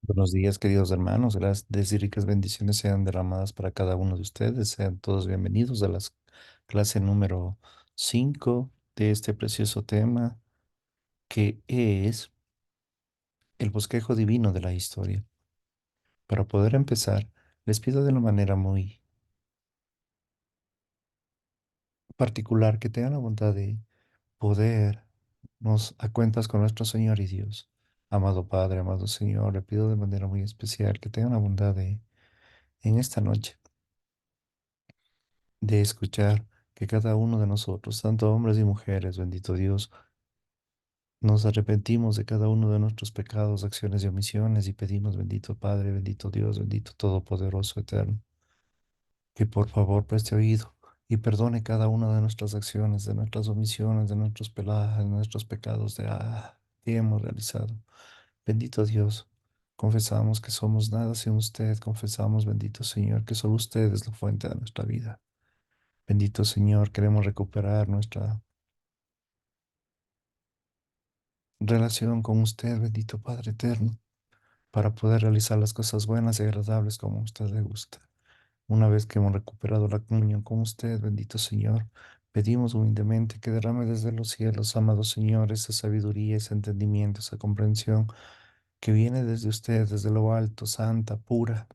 Buenos días, queridos hermanos. Gracias y ricas bendiciones sean derramadas para cada uno de ustedes. Sean todos bienvenidos a la clase número 5 de este precioso tema que es el bosquejo divino de la historia. Para poder empezar, les pido de una manera muy particular que tengan la bondad de poder nos a cuentas con nuestro Señor y Dios. Amado Padre, amado Señor, le pido de manera muy especial que tengan la bondad de, en esta noche, de escuchar que cada uno de nosotros, tanto hombres y mujeres, bendito Dios, nos arrepentimos de cada uno de nuestros pecados, acciones y omisiones y pedimos, bendito Padre, bendito Dios, bendito Todopoderoso, Eterno, que por favor preste oído y perdone cada una de nuestras acciones, de nuestras omisiones, de nuestros pelajes, de nuestros pecados que hemos realizado. Bendito Dios, confesamos que somos nada sin usted, confesamos, bendito Señor, que solo usted es la fuente de nuestra vida. Bendito Señor, queremos recuperar nuestra relación con usted, bendito Padre eterno, para poder realizar las cosas buenas y agradables como a usted le gusta. Una vez que hemos recuperado la comunión con usted, bendito Señor, pedimos humildemente que derrame desde los cielos, amado Señor, esa sabiduría, ese entendimiento, esa comprensión que viene desde usted, desde lo alto, santa, pura.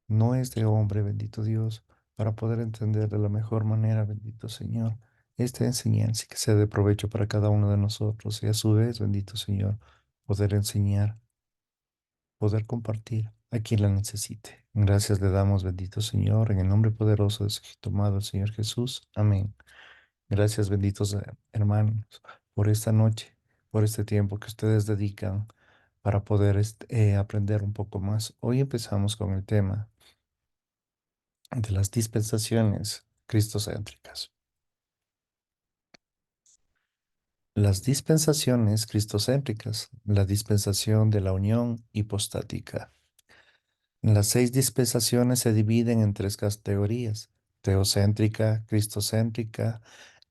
No es de hombre, bendito Dios, para poder entender de la mejor manera, bendito Señor, esta enseñanza y que sea de provecho para cada uno de nosotros y a su vez, bendito Señor, poder enseñar, poder compartir a quien la necesite. Gracias le damos, bendito Señor, en el nombre poderoso de su Hijo amado, el Señor Jesús. Amén. Gracias, benditos hermanos, por esta noche, por este tiempo que ustedes dedican para poder aprender un poco más. Hoy empezamos con el tema de las dispensaciones cristocéntricas. Las dispensaciones cristocéntricas, la dispensación de la unión hipostática. Las 6 dispensaciones se dividen en 3 categorías: teocéntrica, cristocéntrica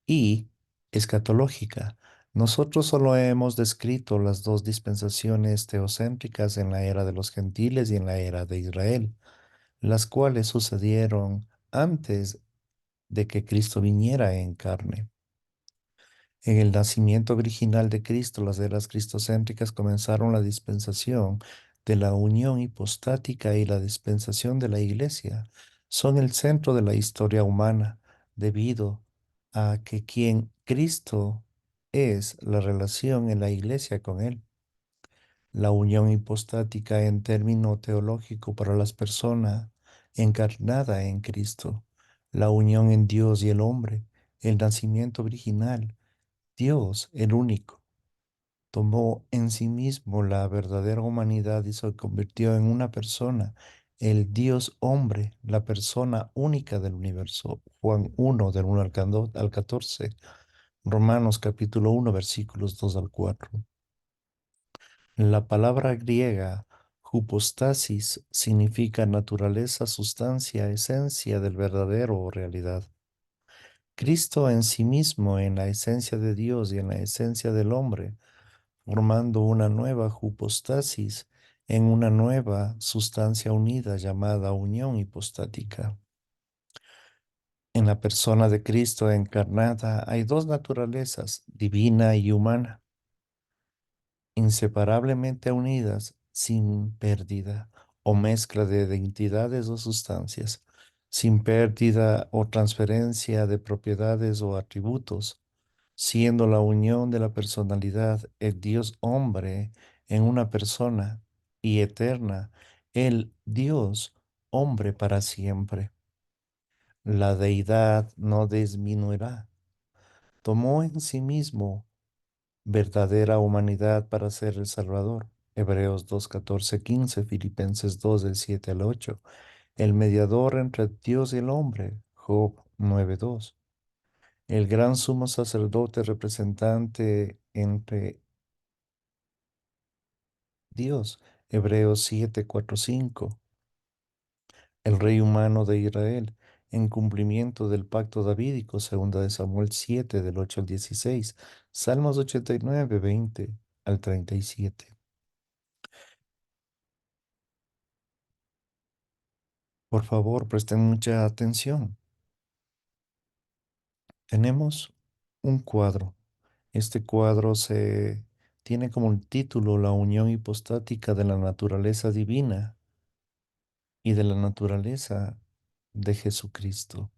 y escatológica. Nosotros solo hemos descrito las 2 dispensaciones teocéntricas en la era de los gentiles y en la era de Israel, las cuales sucedieron antes de que Cristo viniera en carne. En el nacimiento virginal de Cristo, las eras cristocéntricas comenzaron la dispensación de la unión hipostática y la dispensación de la Iglesia. Son el centro de la historia humana debido a que quien Cristo es la relación en la Iglesia con Él. La unión hipostática en término teológico para las personas encarnada en Cristo. La unión en Dios y el hombre, el nacimiento virginal. Dios, el único, tomó en sí mismo la verdadera humanidad y se convirtió en una persona, el Dios hombre, la persona única del universo. Juan 1, del 1 al 14, Romanos capítulo 1, versículos 2 al 4. La palabra griega hypostasis significa naturaleza, sustancia, esencia del verdadero o realidad. Cristo en sí mismo, en la esencia de Dios y en la esencia del hombre, formando una nueva hypostasis en una nueva sustancia unida llamada unión hipostática. En la persona de Cristo encarnada hay 2 naturalezas, divina y humana, inseparablemente unidas sin pérdida o mezcla de identidades o sustancias, sin pérdida o transferencia de propiedades o atributos, siendo la unión de la personalidad, el Dios hombre en una persona y eterna, el Dios hombre para siempre. La deidad no disminuirá. Tomó en sí mismo verdadera humanidad para ser el Salvador. Hebreos 2, 14, 15, Filipenses 2, del 7 al 8. El mediador entre Dios y el hombre. Job 9, 2. El gran sumo sacerdote representante entre Dios. Hebreos 7, 4, 5. El rey humano de Israel, en cumplimiento del pacto davídico, segunda de Samuel 7, del 8 al 16. Salmos 89, 20 al 37. Por favor, presten mucha atención. Tenemos un cuadro. Este cuadro se tiene como un título la unión hipostática de la naturaleza divina y de la naturaleza de Jesucristo.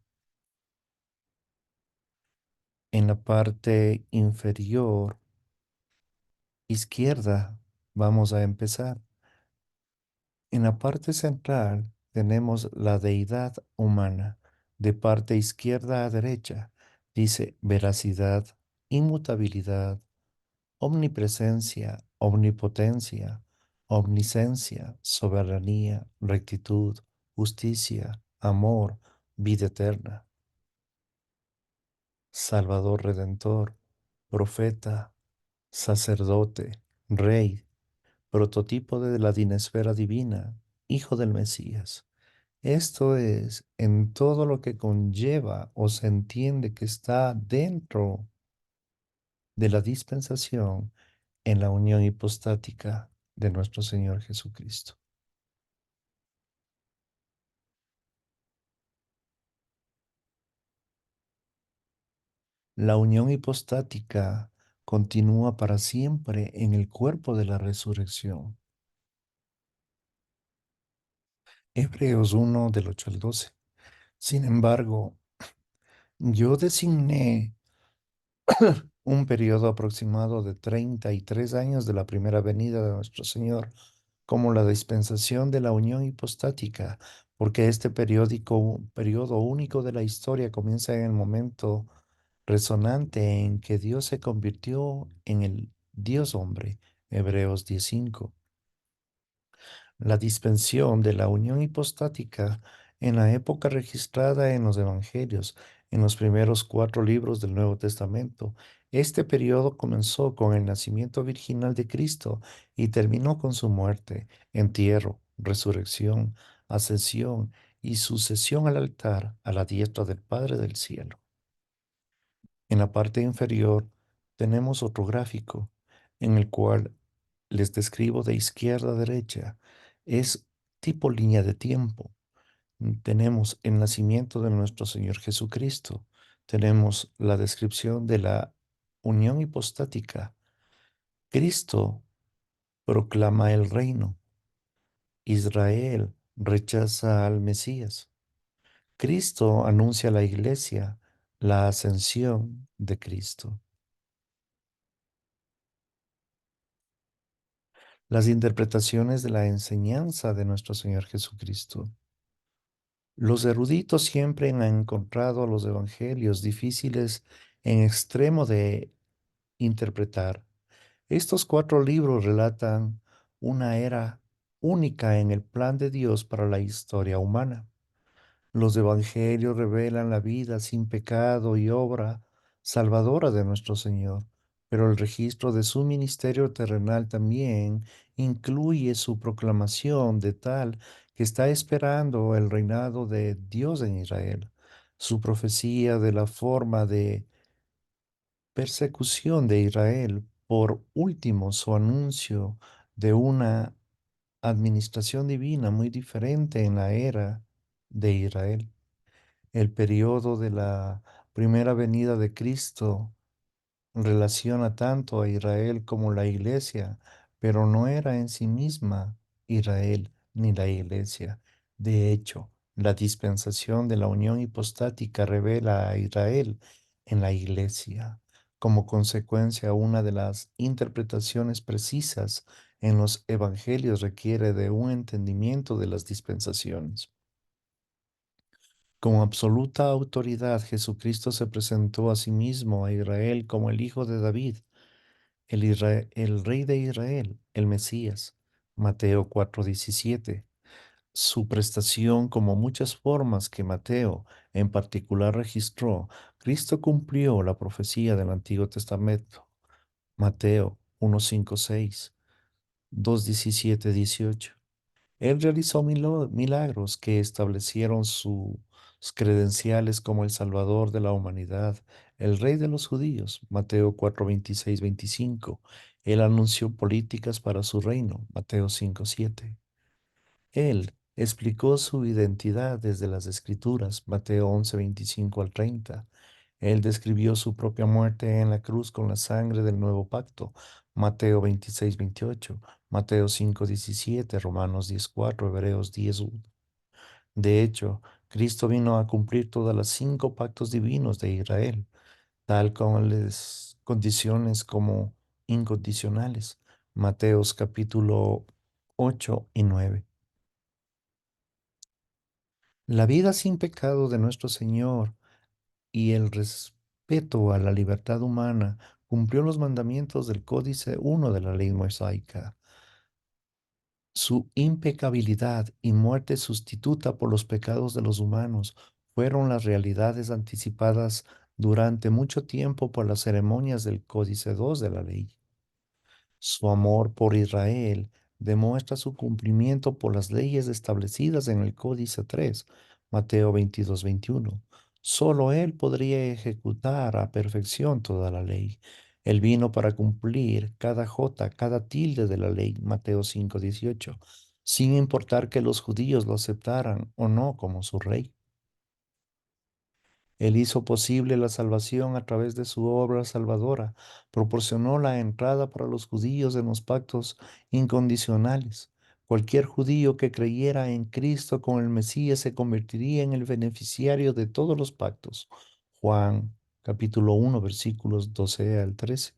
En la parte inferior izquierda vamos a empezar. En la parte central tenemos la deidad humana. De parte izquierda a derecha dice veracidad, inmutabilidad, omnipresencia, omnipotencia, omnisencia, soberanía, rectitud, justicia, amor, vida eterna, Salvador Redentor, profeta, sacerdote, rey, prototipo de la dinesfera divina, hijo del Mesías. Esto es en todo lo que conlleva o se entiende que está dentro de la dispensación en la unión hipostática de nuestro Señor Jesucristo. La unión hipostática continúa para siempre en el cuerpo de la resurrección. Hebreos 1 del 8 al 12. Sin embargo, yo designé un periodo aproximado de 33 años de la primera venida de nuestro Señor como la dispensación de la unión hipostática, porque este periodo único de la historia comienza en el momento resonante en que Dios se convirtió en el Dios hombre, Hebreos 10:5. La dispensión de la unión hipostática en la época registrada en los Evangelios, en los primeros 4 libros del Nuevo Testamento. Este periodo comenzó con el nacimiento virginal de Cristo y terminó con su muerte, entierro, resurrección, ascensión y sucesión al altar a la diestra del Padre del cielo. En la parte inferior tenemos otro gráfico en el cual les describo de izquierda a derecha. Es tipo línea de tiempo. Tenemos el nacimiento de nuestro Señor Jesucristo. Tenemos la descripción de la unión hipostática. Cristo proclama el reino. Israel rechaza al Mesías. Cristo anuncia a la iglesia la ascensión de Cristo. Las interpretaciones de la enseñanza de nuestro Señor Jesucristo. Los eruditos siempre han encontrado a los evangelios difíciles en extremo de interpretar. Estos 4 libros relatan una era única en el plan de Dios para la historia humana. Los evangelios revelan la vida sin pecado y obra salvadora de nuestro Señor, pero el registro de su ministerio terrenal también incluye su proclamación de tal que está esperando el reinado de Dios en Israel, su profecía de la forma de persecución de Israel, por último su anuncio de una administración divina muy diferente en la era de Israel. El periodo de la primera venida de Cristo relaciona tanto a Israel como la iglesia, pero no era en sí misma Israel ni la iglesia. De hecho, la dispensación de la unión hipostática revela a Israel en la iglesia. Como consecuencia, una de las interpretaciones precisas en los evangelios requiere de un entendimiento de las dispensaciones. Con absoluta autoridad, Jesucristo se presentó a sí mismo a Israel como el Hijo de David, el Rey de Israel, el Mesías. Mateo 4:17. Su prestación, como muchas formas que Mateo en particular registró, Cristo cumplió la profecía del Antiguo Testamento. Mateo 1:5-6, 2:17-18. Él realizó milagros que establecieron sus credenciales como el Salvador de la humanidad, el Rey de los judíos, Mateo 4:26-25. Él anunció políticas para su reino, Mateo 5:7. Él explicó su identidad desde las Escrituras, Mateo 11, 25 al 30. Él describió su propia muerte en la cruz con la sangre del nuevo pacto, Mateo 26, 28, Mateo 5, 17, Romanos 10, 4, Hebreos 10, 1. De hecho, Cristo vino a cumplir todas las 5 pactos divinos de Israel, tal como las condiciones como incondicionales, Mateos capítulo 8 y 9. La vida sin pecado de nuestro Señor y el respeto a la libertad humana cumplió los mandamientos del Códice 1 de la ley mosaica. Su impecabilidad y muerte sustituta por los pecados de los humanos fueron las realidades anticipadas durante mucho tiempo por las ceremonias del Códice 2 de la ley. Su amor por Israel demuestra su cumplimiento por las leyes establecidas en el Códice 3, Mateo 22, 21. Solo Él podría ejecutar a perfección toda la ley. Él vino para cumplir cada jota, cada tilde de la ley, Mateo 5, 18, sin importar que los judíos lo aceptaran o no como su rey. Él hizo posible la salvación a través de su obra salvadora, proporcionó la entrada para los judíos en los pactos incondicionales. Cualquier judío que creyera en Cristo con el Mesías se convertiría en el beneficiario de todos los pactos. Juan capítulo 1 versículos 12 al 13.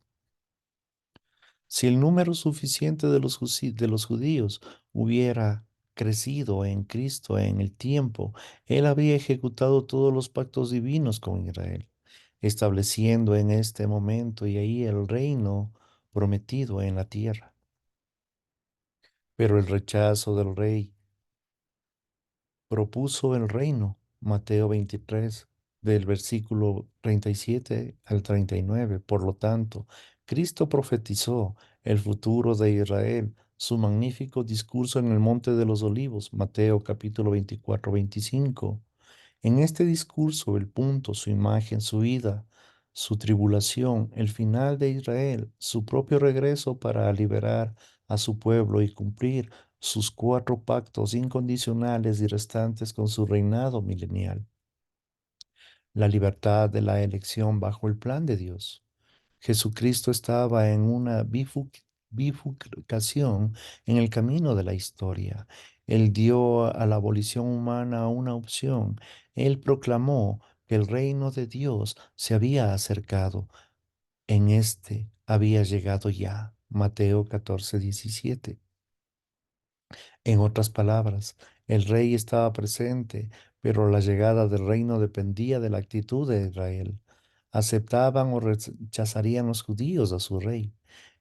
Si el número suficiente de los judíos hubiera crecido en Cristo en el tiempo, Él habría ejecutado todos los pactos divinos con Israel, estableciendo en este momento y ahí el reino prometido en la tierra. Pero el rechazo del rey propuso el reino. Mateo 23, del versículo 37 al 39. Por lo tanto, Cristo profetizó el futuro de Israel, su magnífico discurso en el Monte de los Olivos, Mateo capítulo 24, 25. En este discurso, el punto, su imagen, su vida, su tribulación, el final de Israel, su propio regreso para liberar a su pueblo y cumplir sus 4 pactos incondicionales y restantes con su reinado milenial. La libertad de la elección bajo el plan de Dios. Jesucristo estaba en una bifurcación en el camino de la historia. Él dio a la abolición humana una opción. Él proclamó que el reino de Dios se había acercado. En este había llegado ya. Mateo 14, 17. En otras palabras, el rey estaba presente, pero la llegada del reino dependía de la actitud de Israel. ¿Aceptaban o rechazarían los judíos a su rey?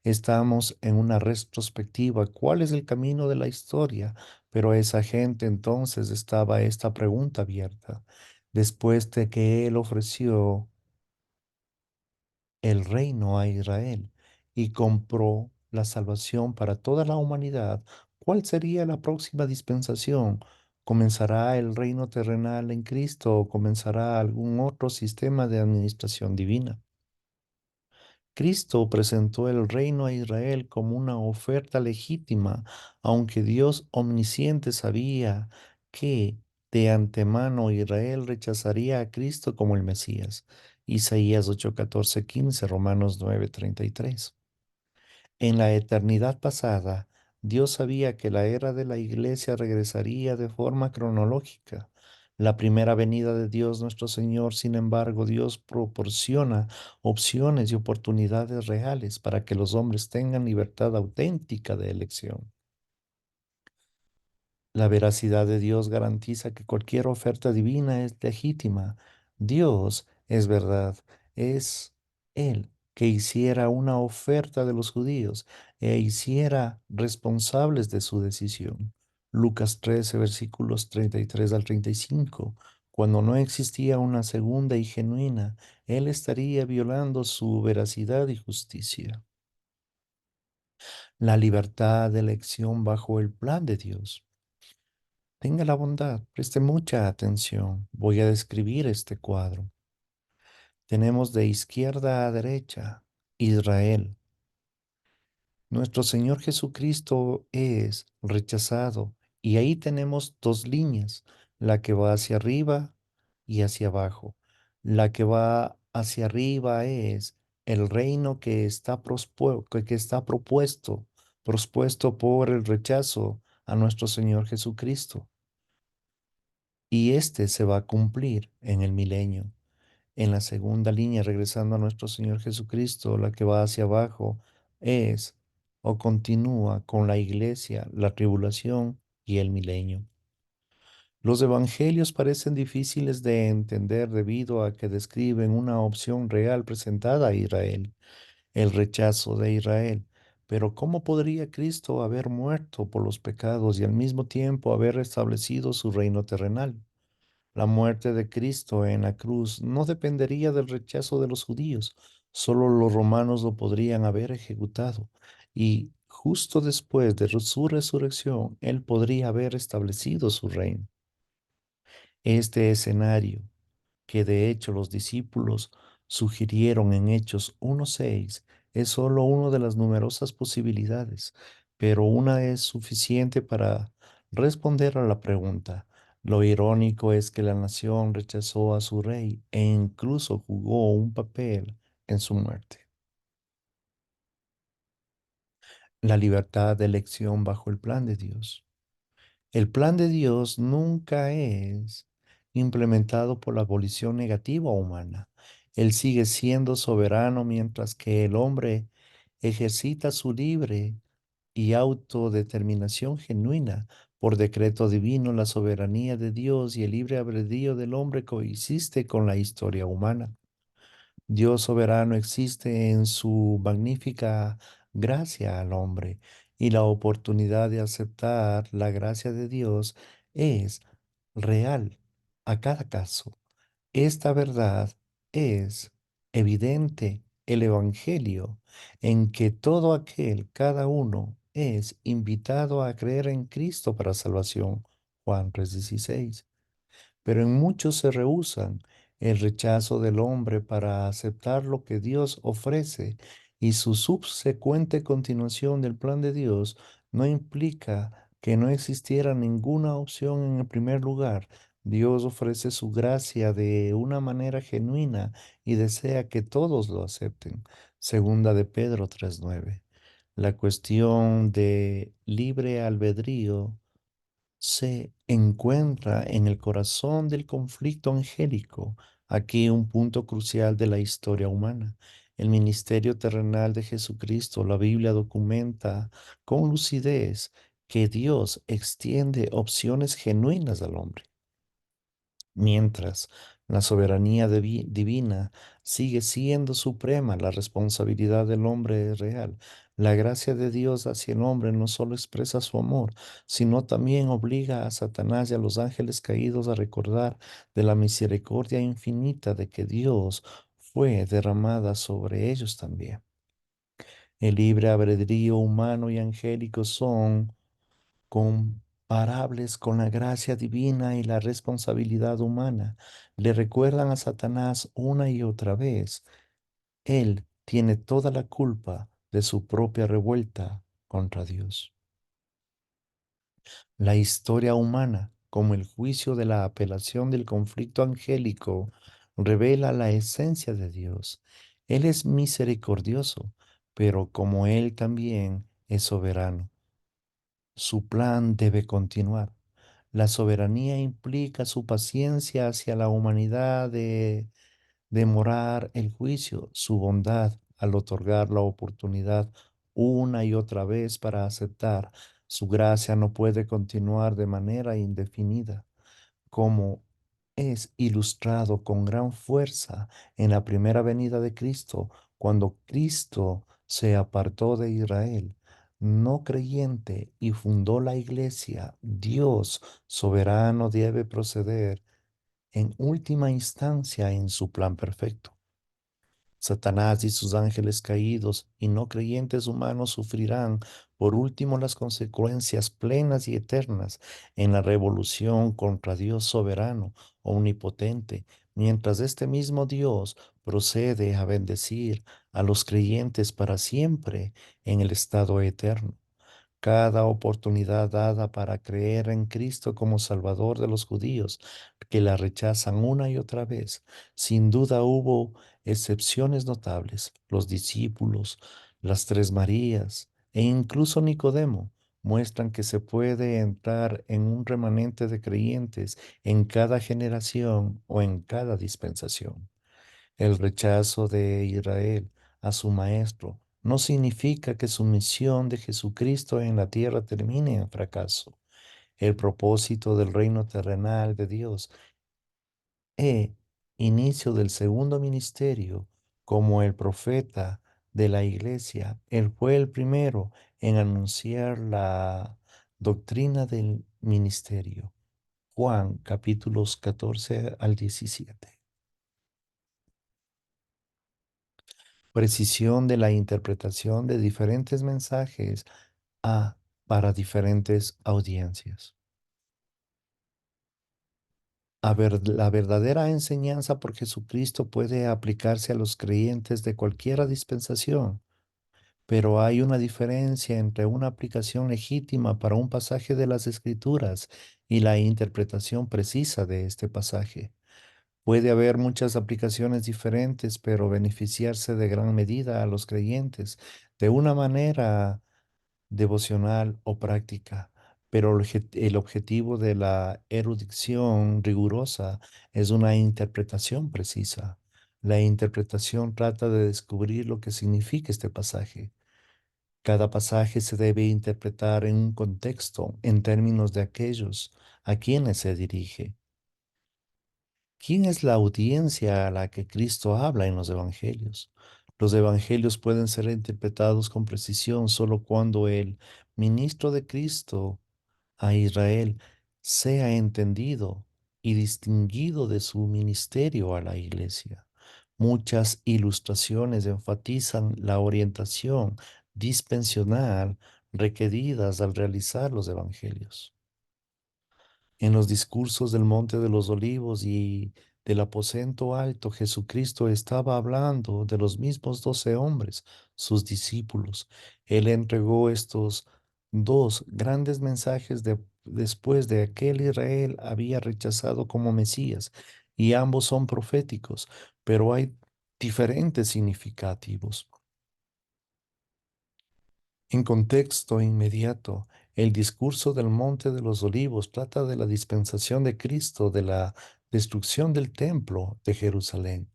Estamos en una retrospectiva. ¿Cuál es el camino de la historia? Pero a esa gente entonces estaba esta pregunta abierta. Después de que él ofreció el reino a Israel y compró la salvación para toda la humanidad, ¿cuál sería la próxima dispensación? ¿Comenzará el reino terrenal en Cristo o comenzará algún otro sistema de administración divina? Cristo presentó el reino a Israel como una oferta legítima, aunque Dios omnisciente sabía que de antemano Israel rechazaría a Cristo como el Mesías. Isaías 8, 14, 15, Romanos 9, 33. En la eternidad pasada, Dios sabía que la era de la iglesia regresaría de forma cronológica. La primera venida de Dios nuestro Señor, sin embargo, Dios proporciona opciones y oportunidades reales para que los hombres tengan libertad auténtica de elección. La veracidad de Dios garantiza que cualquier oferta divina es legítima. Dios es verdad. Es Él que hiciera una oferta de los judíos e hiciera responsables de su decisión. Lucas 13, versículos 33 al 35. Cuando no existía una segunda y genuina, Él estaría violando su veracidad y justicia. La libertad de elección bajo el plan de Dios. Tenga la bondad, preste mucha atención. Voy a describir este cuadro. Tenemos de izquierda a derecha Israel. Nuestro Señor Jesucristo es rechazado Y ahí tenemos dos líneas, la que va hacia arriba y hacia abajo. La que va hacia arriba es el reino que está, que está propuesto por el rechazo a nuestro Señor Jesucristo. Y este se va a cumplir en el milenio. En la segunda línea, regresando a nuestro Señor Jesucristo, la que va hacia abajo es o continúa con la iglesia, la tribulación y el milenio. Los evangelios parecen difíciles de entender debido a que describen una opción real presentada a Israel, el rechazo de Israel. Pero ¿cómo podría Cristo haber muerto por los pecados y al mismo tiempo haber restablecido su reino terrenal? La muerte de Cristo en la cruz no dependería del rechazo de los judíos, solo los romanos lo podrían haber ejecutado. Y justo después de su resurrección, Él podría haber establecido su reino. Este escenario, que de hecho los discípulos sugirieron en Hechos 1:6, es solo una de las numerosas posibilidades, pero una es suficiente para responder a la pregunta. Lo irónico es que la nación rechazó a su rey e incluso jugó un papel en su muerte. La libertad de elección bajo el plan de Dios. El plan de Dios nunca es implementado por la abolición negativa humana. Él sigue siendo soberano mientras que el hombre ejercita su libre y autodeterminación genuina. Por decreto divino, la soberanía de Dios y el libre albedrío del hombre coexiste con la historia humana. Dios soberano existe en su magnífica gracia al hombre y la oportunidad de aceptar la gracia de Dios es real a cada caso. Esta verdad es evidente el Evangelio en que todo aquel, cada uno, es invitado a creer en Cristo para salvación. Juan 3:16. Pero en muchos se rehúsan el rechazo del hombre para aceptar lo que Dios ofrece y su subsecuente continuación del plan de Dios no implica que no existiera ninguna opción en el primer lugar. Dios ofrece su gracia de una manera genuina y desea que todos lo acepten. Segunda de Pedro 3:9. La cuestión de libre albedrío se encuentra en el corazón del conflicto angélico, aquí un punto crucial de la historia humana. El ministerio terrenal de Jesucristo, la Biblia documenta con lucidez que Dios extiende opciones genuinas al hombre. Mientras la soberanía divina sigue siendo suprema, la responsabilidad del hombre es real. La gracia de Dios hacia el hombre no solo expresa su amor, sino también obliga a Satanás y a los ángeles caídos a recordar de la misericordia infinita de que Dios fue derramada sobre ellos también. El libre albedrío humano y angélico son comparables con la gracia divina y la responsabilidad humana. Le recuerdan a Satanás una y otra vez, él tiene toda la culpa de su propia revuelta contra Dios. La historia humana, como el juicio de la apelación del conflicto angélico, revela la esencia de Dios. Él es misericordioso, pero como Él también es soberano. Su plan debe continuar. La soberanía implica su paciencia hacia la humanidad de demorar el juicio, su bondad al otorgar la oportunidad una y otra vez para aceptar. Su gracia no puede continuar de manera indefinida como es ilustrado con gran fuerza en la primera venida de Cristo, cuando Cristo se apartó de Israel, no creyente, y fundó la iglesia. Dios soberano debe proceder en última instancia en su plan perfecto. Satanás y sus ángeles caídos y no creyentes humanos sufrirán por último las consecuencias plenas y eternas en la revolución contra Dios soberano, omnipotente, mientras este mismo Dios procede a bendecir a los creyentes para siempre en el estado eterno. Cada oportunidad dada para creer en Cristo como Salvador de los judíos, que la rechazan una y otra vez. Sin duda hubo excepciones notables. Los discípulos, las tres Marías e incluso Nicodemo muestran que se puede entrar en un remanente de creyentes en cada generación o en cada dispensación. El rechazo de Israel a su Maestro no significa que su misión de Jesucristo en la tierra termine en fracaso. El propósito del reino terrenal de Dios e inicio del segundo ministerio como el profeta de la iglesia. Él fue el primero en anunciar la doctrina del ministerio. Juan capítulos 14 al 17. Precisión de la interpretación de diferentes mensajes a para diferentes audiencias. La verdadera enseñanza por Jesucristo puede aplicarse a los creyentes de cualquier dispensación, pero hay una diferencia entre una aplicación legítima para un pasaje de las Escrituras y la interpretación precisa de este pasaje. Puede haber muchas aplicaciones diferentes, pero beneficiarse de gran medida a los creyentes de una manera devocional o práctica, pero el objetivo de la erudición rigurosa es una interpretación precisa. La interpretación trata de descubrir lo que significa este pasaje. Cada pasaje se debe interpretar en un contexto, en términos de aquellos a quienes se dirige. ¿Quién es la audiencia a la que Cristo habla en los evangelios? Los evangelios pueden ser interpretados con precisión solo cuando el ministro de Cristo a Israel sea entendido y distinguido de su ministerio a la iglesia. Muchas ilustraciones enfatizan la orientación dispensional requeridas al realizar los evangelios. En los discursos del Monte de los Olivos y del aposento alto, Jesucristo estaba hablando de los mismos 12 hombres, sus discípulos. Él entregó estos dos grandes mensajes después de aquel Israel había rechazado como Mesías, y ambos son proféticos, pero hay diferentes significativos. En contexto inmediato, el discurso del Monte de los Olivos trata de la dispensación de Cristo de la destrucción del templo de Jerusalén.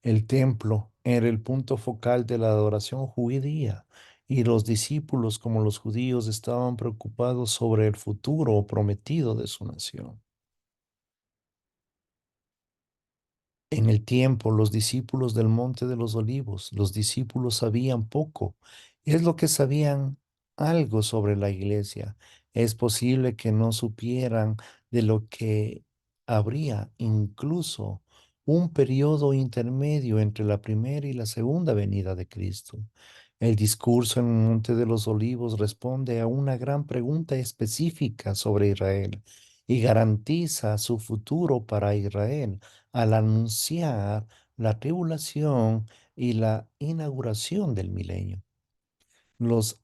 El templo era el punto focal de la adoración judía y los discípulos, como los judíos, estaban preocupados sobre el futuro prometido de su nación. En el tiempo, los discípulos del Monte de los Olivos, los discípulos sabían poco. Es lo que sabían algo sobre la iglesia. Es posible que no supieran de lo que habría incluso un periodo intermedio entre la primera y la segunda venida de Cristo. El discurso en el Monte de los Olivos responde a una gran pregunta específica sobre Israel y garantiza su futuro para Israel al anunciar la tribulación y la inauguración del milenio. Los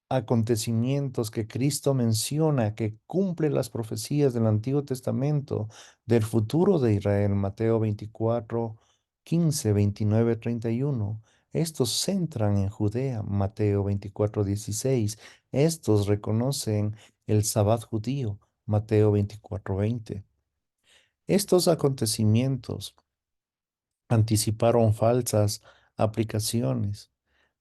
acontecimientos que Cristo menciona, que cumple las profecías del Antiguo Testamento del futuro de Israel, Mateo 24, 15, 29, 31. Estos centran en Judea, Mateo 24, 16. Estos reconocen el Sabbat judío, Mateo 24, 20. Estos acontecimientos anticiparon falsas aplicaciones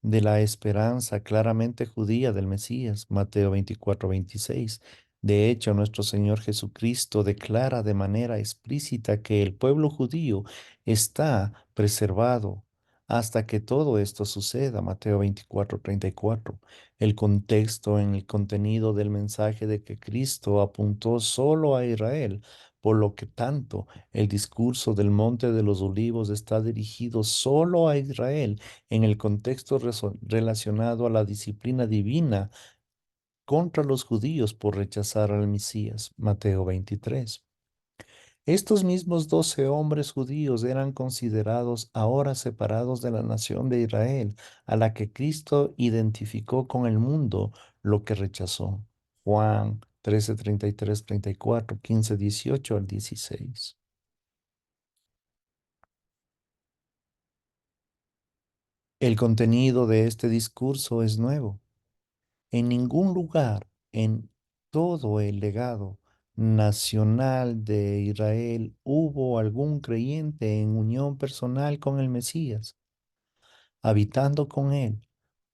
de la esperanza claramente judía del Mesías, Mateo 24, 26. De hecho, nuestro Señor Jesucristo declara de manera explícita que el pueblo judío está preservado hasta que todo esto suceda, Mateo 24, 34. El contexto en el contenido del mensaje de que Cristo apuntó solo a Israel, por lo que tanto el discurso del Monte de los Olivos está dirigido solo a Israel en el contexto relacionado a la disciplina divina contra los judíos por rechazar al Mesías. Mateo 23. Estos mismos 12 hombres judíos eran considerados ahora separados de la nación de Israel, a la que Cristo identificó con el mundo, lo que rechazó. Juan 13, 33, 34, 15, 18 al 16. El contenido de este discurso es nuevo. En ningún lugar en todo el legado nacional de Israel hubo algún creyente en unión personal con el Mesías, habitando con él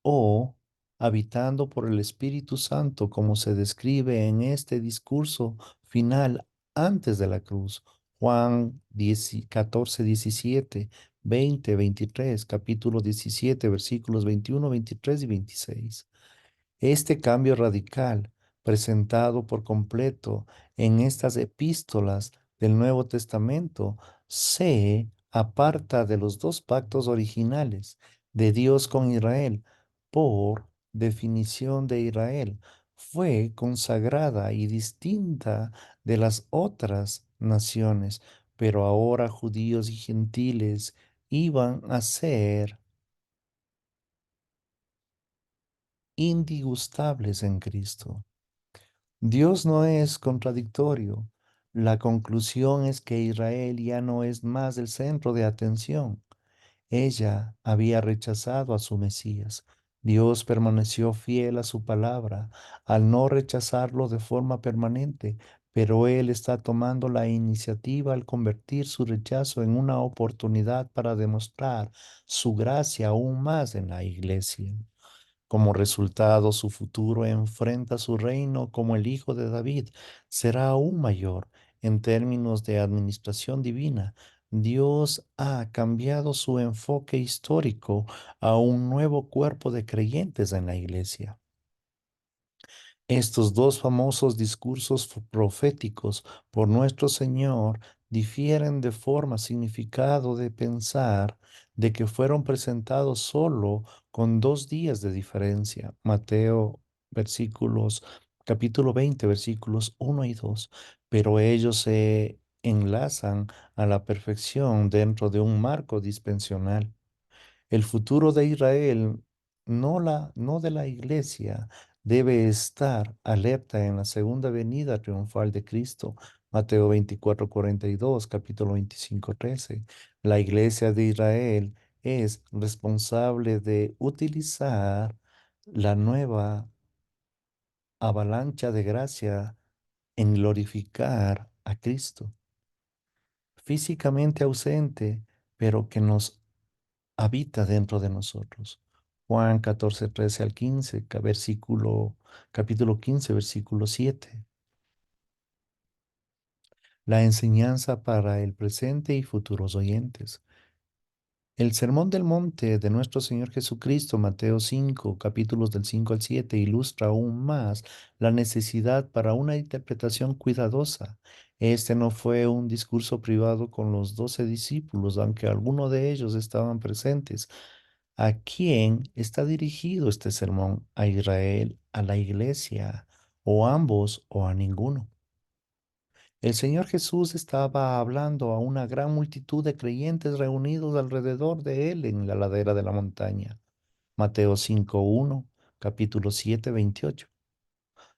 o habitando por el Espíritu Santo, como se describe en este discurso final antes de la cruz. Juan 10 14, 17, 20, 23, capítulo 17, versículos 21, 23 y 26. Este cambio radical, presentado por completo en estas epístolas del Nuevo Testamento, se aparta de los dos pactos originales de Dios con Israel. Por definición de Israel, fue consagrada y distinta de las otras naciones, pero ahora judíos y gentiles iban a ser indigustables en Cristo. Dios no es contradictorio. La conclusión es que Israel ya no es más el centro de atención. Ella había rechazado a su Mesías. Dios permaneció fiel a su palabra al no rechazarlo de forma permanente, pero Él está tomando la iniciativa al convertir su rechazo en una oportunidad para demostrar su gracia aún más en la iglesia. Como resultado, su futuro enfrenta su reino como el hijo de David. Será aún mayor en términos de administración divina. Dios ha cambiado su enfoque histórico a un nuevo cuerpo de creyentes en la iglesia. Estos dos famosos discursos proféticos por nuestro Señor difieren de forma, significado de pensar de que fueron presentados solo con 2 días de diferencia. Mateo capítulo 20, versículos 1 y 2. Pero ellos se enlazan a la perfección dentro de un marco dispensional. El futuro de Israel, no de la iglesia, debe estar alerta en la segunda venida triunfal de Cristo. Mateo 24, 42, capítulo 25, 13. La iglesia de Israel es responsable de utilizar la nueva avalancha de gracia en glorificar a Cristo, físicamente ausente, pero que nos habita dentro de nosotros. Juan 14, 13 al 15, capítulo 15, versículo 7. La enseñanza para el presente y futuros oyentes. El Sermón del Monte de nuestro Señor Jesucristo, Mateo 5, capítulos del 5 al 7, ilustra aún más la necesidad para una interpretación cuidadosa. Este no fue un discurso privado con los 12 discípulos, aunque algunos de ellos estaban presentes. ¿A quién está dirigido este sermón? ¿A Israel, a la iglesia, o ambos, o a ninguno? El Señor Jesús estaba hablando a una gran multitud de creyentes reunidos alrededor de él en la ladera de la montaña. Mateo 5:1, capítulo 7, 28.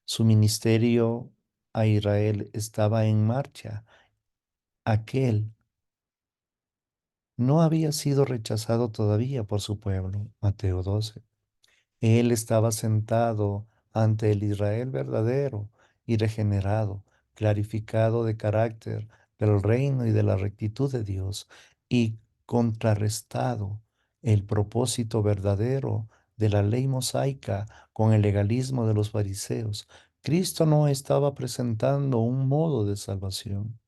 Su ministerio a Israel estaba en marcha. Aquel no había sido rechazado todavía por su pueblo. Mateo 12. Él estaba sentado ante el Israel verdadero y regenerado, clarificado de carácter del reino y de la rectitud de Dios, y contrarrestado el propósito verdadero de la ley mosaica con el legalismo de los fariseos. Cristo no estaba presentando un modo de salvación.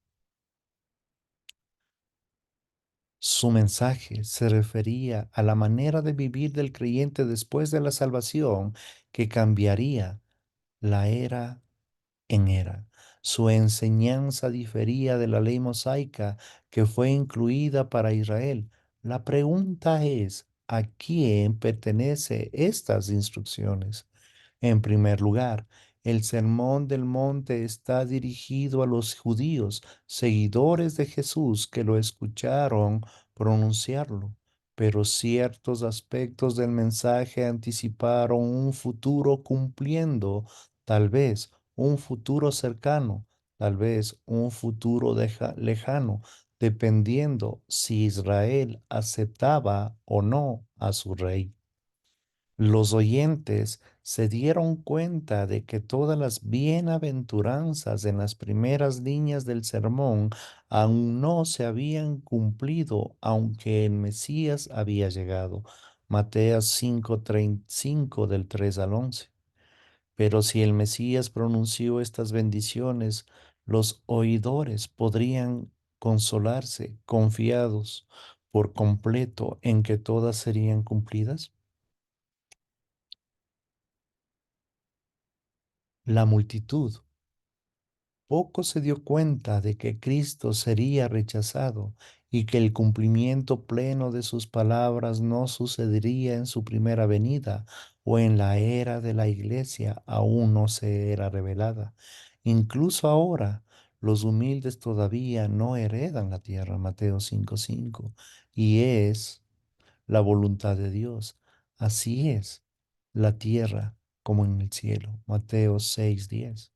Su mensaje se refería a la manera de vivir del creyente después de la salvación que cambiaría la era en era. Su enseñanza difería de la ley mosaica que fue incluida para Israel. La pregunta es, ¿a quién pertenece estas instrucciones? En primer lugar, el Sermón del Monte está dirigido a los judíos, seguidores de Jesús que lo escucharon pronunciarlo. pero ciertos aspectos del mensaje anticiparon un futuro cumpliendo, tal vez un futuro cercano, tal vez un futuro lejano, dependiendo si Israel aceptaba o no a su rey. Los oyentes se dieron cuenta de que todas las bienaventuranzas en las primeras líneas del sermón aún no se habían cumplido, aunque el Mesías había llegado. Mateo 5:35 del 3 al 11. Pero si el Mesías pronunció estas bendiciones, los oidores podrían consolarse confiados por completo en que todas serían cumplidas. La multitud poco se dio cuenta de que Cristo sería rechazado y que el cumplimiento pleno de sus palabras no sucedería en su primera venida o en la era de la iglesia aún no se era revelada. Incluso ahora, los humildes todavía no heredan la tierra, Mateo 5:5, y es la voluntad de Dios. Así es la tierra como en el cielo, Mateo 6:10.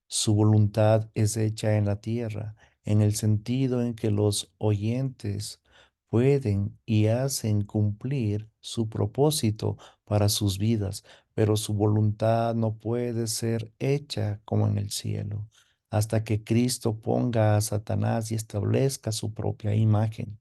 Su voluntad es hecha en la tierra, en el sentido en que los oyentes pueden y hacen cumplir su propósito para sus vidas, pero su voluntad no puede ser hecha como en el cielo, hasta que Cristo ponga a Satanás y establezca su propia imagen.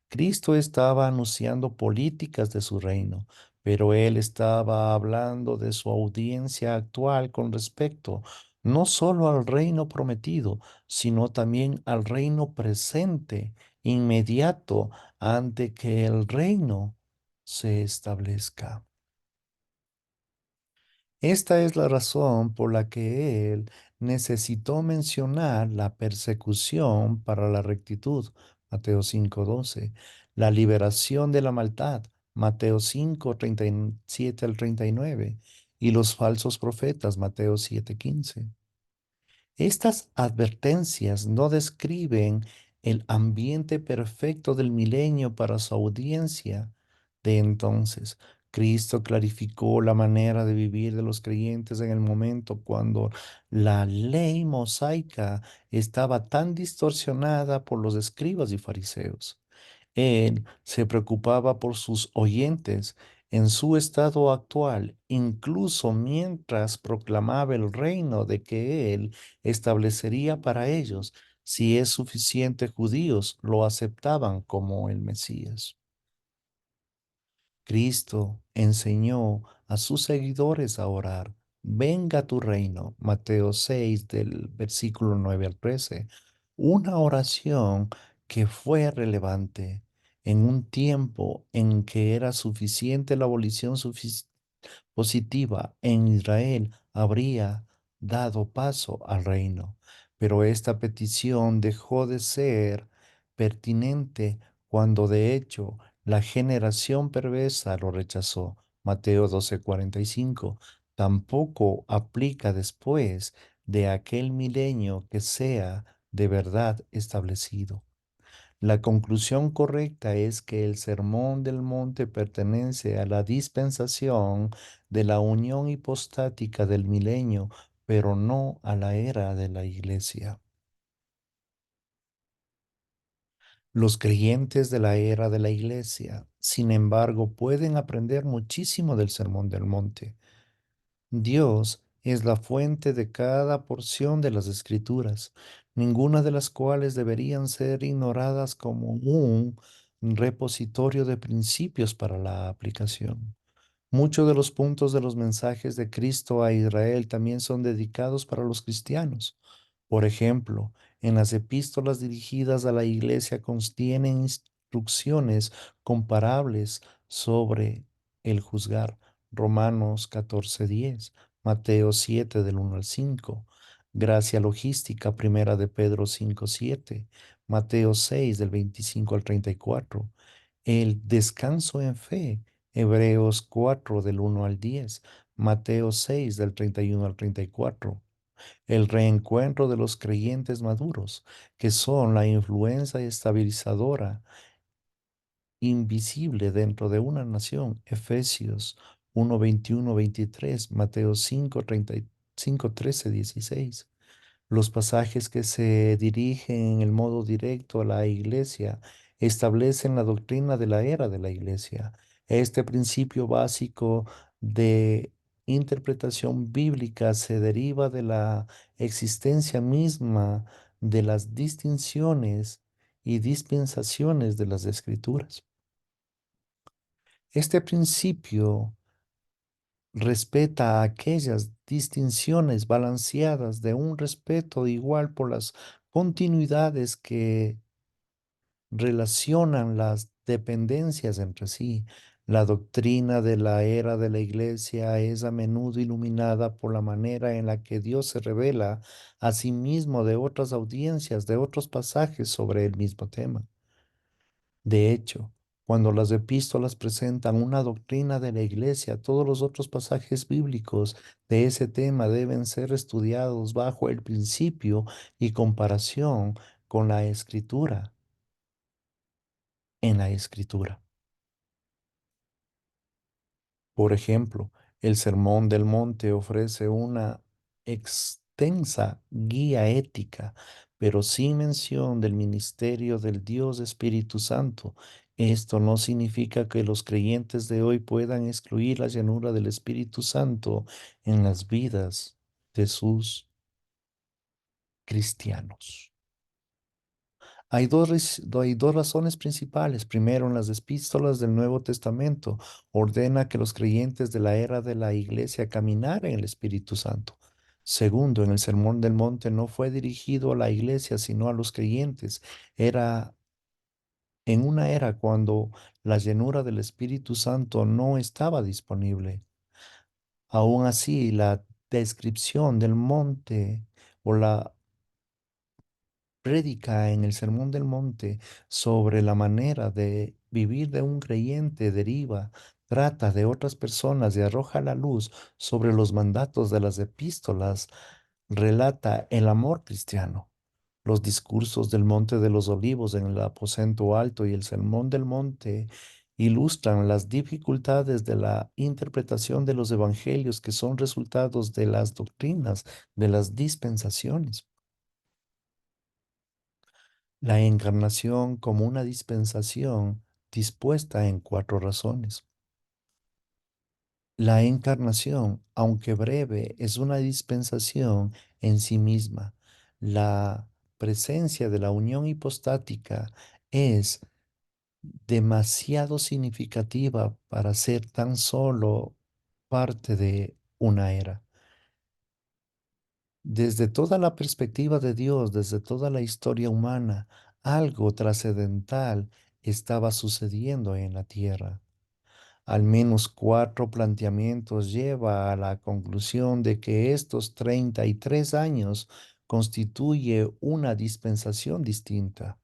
Cristo estaba anunciando políticas de su reino, pero él estaba hablando de su audiencia actual con respecto no solo al reino prometido, sino también al reino presente, inmediato, ante que el reino se establezca. Esta es la razón por la que él necesitó mencionar la persecución para la rectitud, Mateo 5:12, la liberación de la maldad, Mateo 5:37 al 39, y los falsos profetas, Mateo 7:15. Estas advertencias no describen el ambiente perfecto del milenio para su audiencia de entonces. Cristo clarificó la manera de vivir de los creyentes en el momento cuando la ley mosaica estaba tan distorsionada por los escribas y fariseos. Él se preocupaba por sus oyentes en su estado actual, incluso mientras proclamaba el reino de que él establecería para ellos si es suficiente judíos lo aceptaban como el Mesías. Cristo enseñó a sus seguidores a orar, venga tu reino, Mateo 6 del versículo 9 al 13, una oración que fue relevante en un tiempo en que era suficiente la abolición positiva en Israel habría dado paso al reino, pero esta petición dejó de ser pertinente cuando de hecho la generación perversa lo rechazó. Mateo 12:45. Tampoco aplica después de aquel milenio que sea de verdad establecido. La conclusión correcta es que el Sermón del Monte pertenece a la dispensación de la unión hipostática del milenio, pero no a la era de la iglesia. Los creyentes de la era de la iglesia, sin embargo, pueden aprender muchísimo del Sermón del Monte. Dios es la fuente de cada porción de las Escrituras, ninguna de las cuales deberían ser ignoradas como un repositorio de principios para la aplicación. Muchos de los puntos de los mensajes de Cristo a Israel también son dedicados para los cristianos. Por ejemplo, en las epístolas dirigidas a la iglesia contienen instrucciones comparables sobre el juzgar. Romanos 14:10, Mateo 7 del 1 al 5, Gracia Logística, Primera de Pedro 5:7, Mateo 6 del 25 al 34, el descanso en fe, Hebreos 4 del 1 al 10, Mateo 6 del 31 al 34, el reencuentro de los creyentes maduros, que son la influencia estabilizadora invisible dentro de una nación. Efesios 1:21-23, Mateo 5:35, 13, 16. Los pasajes que se dirigen en el modo directo a la iglesia establecen la doctrina de la era de la iglesia. Este principio básico de interpretación bíblica se deriva de la existencia misma de las distinciones y dispensaciones de las escrituras. Este principio respeta aquellas distinciones balanceadas de un respeto igual por las continuidades que relacionan las dependencias entre sí. La doctrina de la era de la iglesia es a menudo iluminada por la manera en la que Dios se revela a sí mismo de otras audiencias, de otros pasajes sobre el mismo tema. De hecho, cuando las epístolas presentan una doctrina de la iglesia, todos los otros pasajes bíblicos de ese tema deben ser estudiados bajo el principio y comparación con la escritura, en la escritura. Por ejemplo, el Sermón del Monte ofrece una extensa guía ética, pero sin mención del ministerio del Dios Espíritu Santo. Esto no significa que los creyentes de hoy puedan excluir la llanura del Espíritu Santo en las vidas de sus cristianos. Hay dos razones principales. Primero, en las epístolas del Nuevo Testamento ordena que los creyentes de la era de la iglesia caminaran en el Espíritu Santo. Segundo, en el Sermón del Monte no fue dirigido a la iglesia, sino a los creyentes. Era en una era cuando la llenura del Espíritu Santo no estaba disponible. Aún así, la descripción del monte o la prédica en el Sermón del Monte sobre la manera de vivir de un creyente deriva, trata de otras personas y arroja la luz sobre los mandatos de las epístolas, relata el amor cristiano. Los discursos del Monte de los Olivos en el aposento alto y el Sermón del Monte ilustran las dificultades de la interpretación de los evangelios que son resultados de las doctrinas de las dispensaciones. La encarnación como una dispensación dispuesta en cuatro razones. La encarnación, aunque breve, es una dispensación en sí misma. La presencia de la unión hipostática es demasiado significativa para ser tan solo parte de una era. Desde toda la perspectiva de Dios, desde toda la historia humana, algo trascendental estaba sucediendo en la tierra. Al menos cuatro planteamientos lleva a la conclusión de que estos 33 años constituye una dispensación distinta.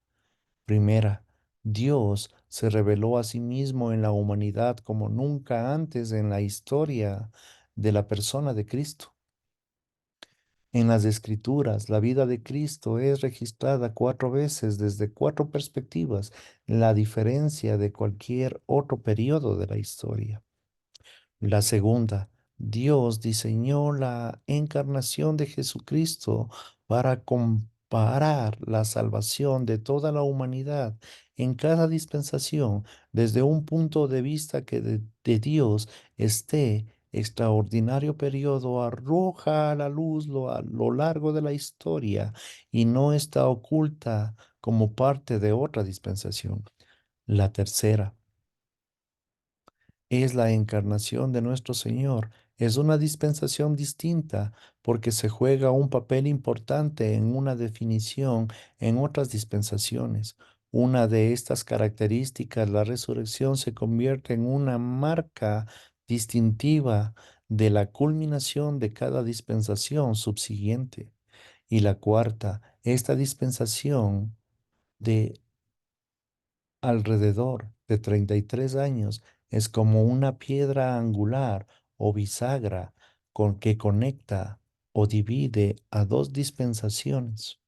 Primera, Dios se reveló a sí mismo en la humanidad como nunca antes en la historia de la persona de Cristo. En las Escrituras, la vida de Cristo es registrada cuatro veces desde cuatro perspectivas, la diferencia de cualquier otro periodo de la historia. La segunda, Dios diseñó la encarnación de Jesucristo para comparar la salvación de toda la humanidad en cada dispensación desde un punto de vista que de Dios este extraordinario periodo arroja a la luz a lo largo de la historia y no está oculta como parte de otra dispensación. La tercera es la encarnación de nuestro Señor. Es una dispensación distinta porque se juega un papel importante en una definición en otras dispensaciones. Una de estas características, la resurrección, se convierte en una marca distintiva de la culminación de cada dispensación subsiguiente. Y la cuarta, esta dispensación de alrededor de 33 años es como una piedra angular o bisagra con que conecta o divide a dos dispensaciones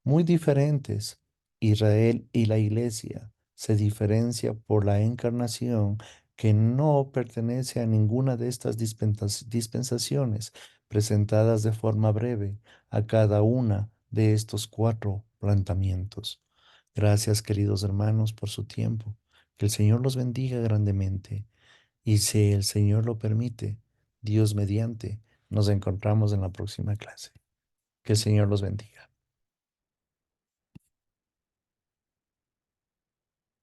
muy diferentes, Israel y la iglesia, se diferencia por la encarnación que no pertenece a ninguna de estas dispensaciones presentadas de forma breve a cada una de estos cuatro planteamientos. Gracias, queridos hermanos, por su tiempo. Que el Señor los bendiga grandemente. Y si el Señor lo permite, Dios mediante, nos encontramos en la próxima clase. Que el Señor los bendiga.